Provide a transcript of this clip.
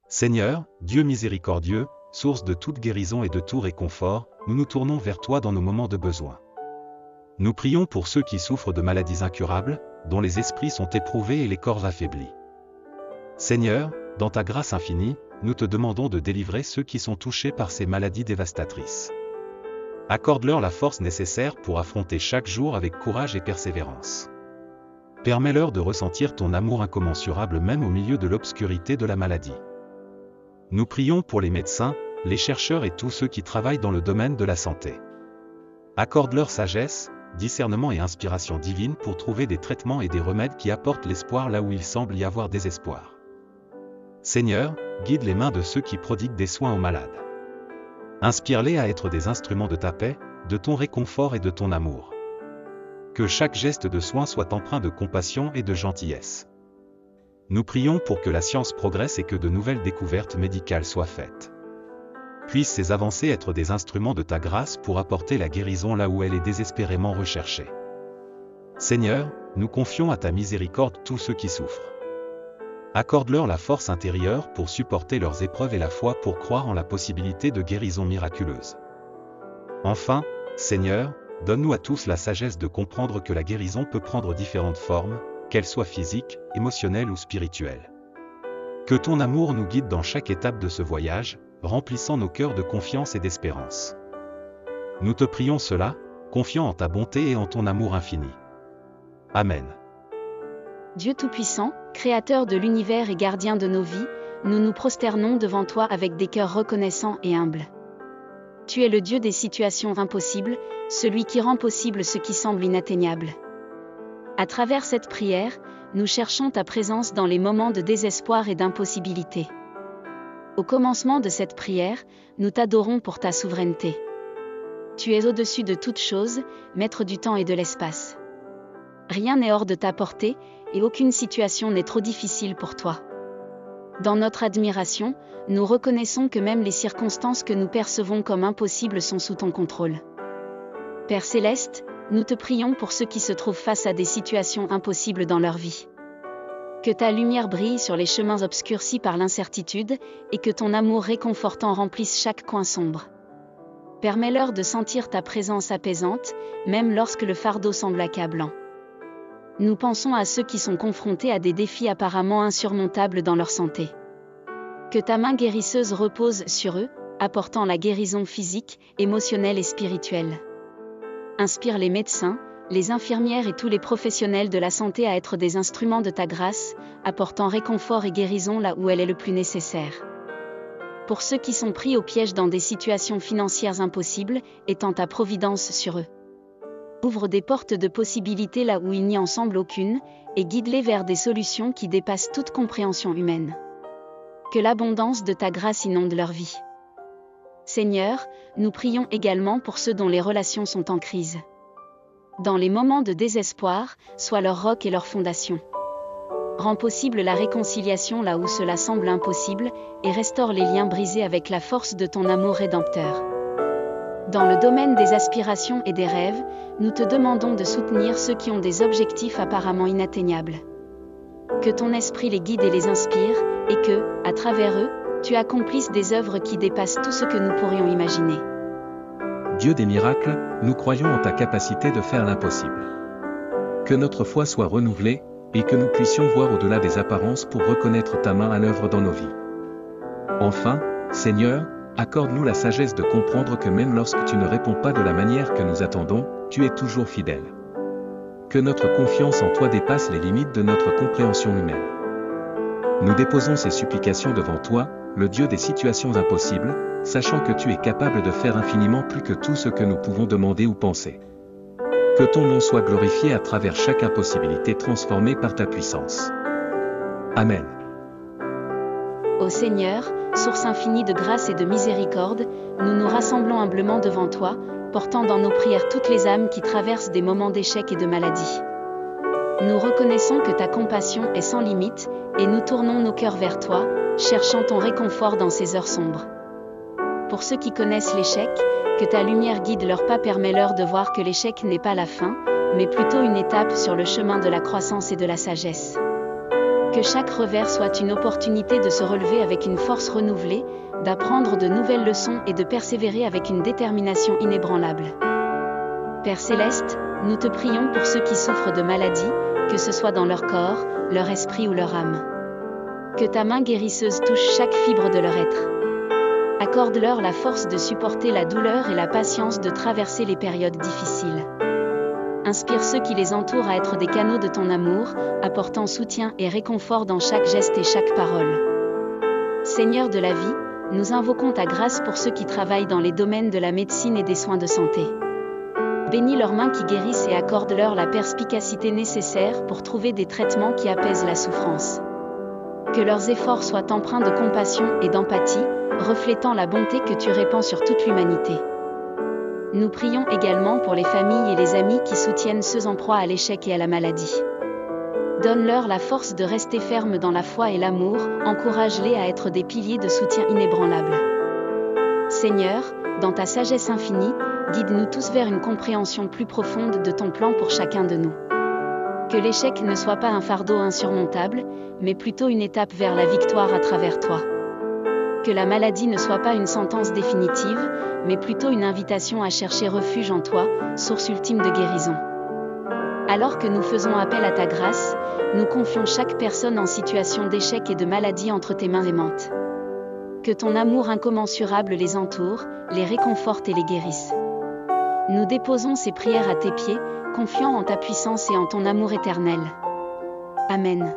Seigneur, Dieu miséricordieux, source de toute guérison et de tout réconfort, nous nous tournons vers toi dans nos moments de besoin. Nous prions pour ceux qui souffrent de maladies incurables, dont les esprits sont éprouvés et les corps affaiblis. Seigneur, dans ta grâce infinie, nous te demandons de délivrer ceux qui sont touchés par ces maladies dévastatrices. Accorde-leur la force nécessaire pour affronter chaque jour avec courage et persévérance. Permets-leur de ressentir ton amour incommensurable même au milieu de l'obscurité de la maladie. Nous prions pour les médecins, les chercheurs et tous ceux qui travaillent dans le domaine de la santé. Accorde-leur sagesse, discernement et inspiration divine pour trouver des traitements et des remèdes qui apportent l'espoir là où il semble y avoir désespoir. Seigneur, guide les mains de ceux qui prodiguent des soins aux malades. Inspire-les à être des instruments de ta paix, de ton réconfort et de ton amour. Que chaque geste de soin soit empreint de compassion et de gentillesse. Nous prions pour que la science progresse et que de nouvelles découvertes médicales soient faites. Puissent ces avancées être des instruments de ta grâce pour apporter la guérison là où elle est désespérément recherchée. Seigneur, nous confions à ta miséricorde tous ceux qui souffrent. Accorde-leur la force intérieure pour supporter leurs épreuves et la foi pour croire en la possibilité de guérison miraculeuse. Enfin, Seigneur, donne-nous à tous la sagesse de comprendre que la guérison peut prendre différentes formes, qu'elles soient physiques, émotionnelles ou spirituelles. Que ton amour nous guide dans chaque étape de ce voyage, remplissant nos cœurs de confiance et d'espérance. Nous te prions cela, confiant en ta bonté et en ton amour infini. Amen. Dieu Tout-Puissant, Créateur de l'univers et gardien de nos vies, nous nous prosternons devant toi avec des cœurs reconnaissants et humbles. Tu es le Dieu des situations impossibles, celui qui rend possible ce qui semble inatteignable. À travers cette prière, nous cherchons ta présence dans les moments de désespoir et d'impossibilité. Au commencement de cette prière, nous t'adorons pour ta souveraineté. Tu es au-dessus de toutes choses, maître du temps et de l'espace. Rien n'est hors de ta portée, et aucune situation n'est trop difficile pour toi. Dans notre admiration, nous reconnaissons que même les circonstances que nous percevons comme impossibles sont sous ton contrôle. Père Céleste, nous te prions pour ceux qui se trouvent face à des situations impossibles dans leur vie. Que ta lumière brille sur les chemins obscurcis par l'incertitude, et que ton amour réconfortant remplisse chaque coin sombre. Permets-leur de sentir ta présence apaisante, même lorsque le fardeau semble accablant. Nous pensons à ceux qui sont confrontés à des défis apparemment insurmontables dans leur santé. Que ta main guérisseuse repose sur eux, apportant la guérison physique, émotionnelle et spirituelle. Inspire les médecins, les infirmières et tous les professionnels de la santé à être des instruments de ta grâce, apportant réconfort et guérison là où elle est le plus nécessaire. Pour ceux qui sont pris au piège dans des situations financières impossibles, étends ta providence sur eux. Ouvre des portes de possibilités là où il n'y en semble aucune, et guide-les vers des solutions qui dépassent toute compréhension humaine. Que l'abondance de ta grâce inonde leur vie. Seigneur, nous prions également pour ceux dont les relations sont en crise. Dans les moments de désespoir, sois leur roc et leur fondation. Rends possible la réconciliation là où cela semble impossible, et restaure les liens brisés avec la force de ton amour rédempteur. Dans le domaine des aspirations et des rêves, nous te demandons de soutenir ceux qui ont des objectifs apparemment inatteignables. Que ton esprit les guide et les inspire, et que, à travers eux, tu accomplisses des œuvres qui dépassent tout ce que nous pourrions imaginer. Dieu des miracles, nous croyons en ta capacité de faire l'impossible. Que notre foi soit renouvelée, et que nous puissions voir au-delà des apparences pour reconnaître ta main à l'œuvre dans nos vies. Enfin, Seigneur, accorde-nous la sagesse de comprendre que même lorsque tu ne réponds pas de la manière que nous attendons, tu es toujours fidèle. Que notre confiance en toi dépasse les limites de notre compréhension humaine. Nous déposons ces supplications devant toi, le Dieu des situations impossibles, sachant que tu es capable de faire infiniment plus que tout ce que nous pouvons demander ou penser. Que ton nom soit glorifié à travers chaque impossibilité transformée par ta puissance. Amen. Ô Seigneur, source infinie de grâce et de miséricorde, nous nous rassemblons humblement devant toi, portant dans nos prières toutes les âmes qui traversent des moments d'échec et de maladie. Nous reconnaissons que ta compassion est sans limite, et nous tournons nos cœurs vers toi, cherchant ton réconfort dans ces heures sombres. Pour ceux qui connaissent l'échec, que ta lumière guide leurs pas, permets-leur de voir que l'échec n'est pas la fin, mais plutôt une étape sur le chemin de la croissance et de la sagesse. Que chaque revers soit une opportunité de se relever avec une force renouvelée, d'apprendre de nouvelles leçons et de persévérer avec une détermination inébranlable. Père Céleste, nous te prions pour ceux qui souffrent de maladies, que ce soit dans leur corps, leur esprit ou leur âme. Que ta main guérisseuse touche chaque fibre de leur être. Accorde-leur la force de supporter la douleur et la patience de traverser les périodes difficiles. Inspire ceux qui les entourent à être des canaux de ton amour, apportant soutien et réconfort dans chaque geste et chaque parole. Seigneur de la vie, nous invoquons ta grâce pour ceux qui travaillent dans les domaines de la médecine et des soins de santé. Bénis leurs mains qui guérissent et accorde-leur la perspicacité nécessaire pour trouver des traitements qui apaisent la souffrance. Que leurs efforts soient empreints de compassion et d'empathie, reflétant la bonté que tu répands sur toute l'humanité. Nous prions également pour les familles et les amis qui soutiennent ceux en proie à l'échec et à la maladie. Donne-leur la force de rester fermes dans la foi et l'amour, encourage-les à être des piliers de soutien inébranlables. Seigneur, dans ta sagesse infinie, guide-nous tous vers une compréhension plus profonde de ton plan pour chacun de nous. Que l'échec ne soit pas un fardeau insurmontable, mais plutôt une étape vers la victoire à travers toi. Que la maladie ne soit pas une sentence définitive, mais plutôt une invitation à chercher refuge en toi, source ultime de guérison. Alors que nous faisons appel à ta grâce, nous confions chaque personne en situation d'échec et de maladie entre tes mains aimantes. Que ton amour incommensurable les entoure, les réconforte et les guérisse. Nous déposons ces prières à tes pieds, confiants en ta puissance et en ton amour éternel. Amen.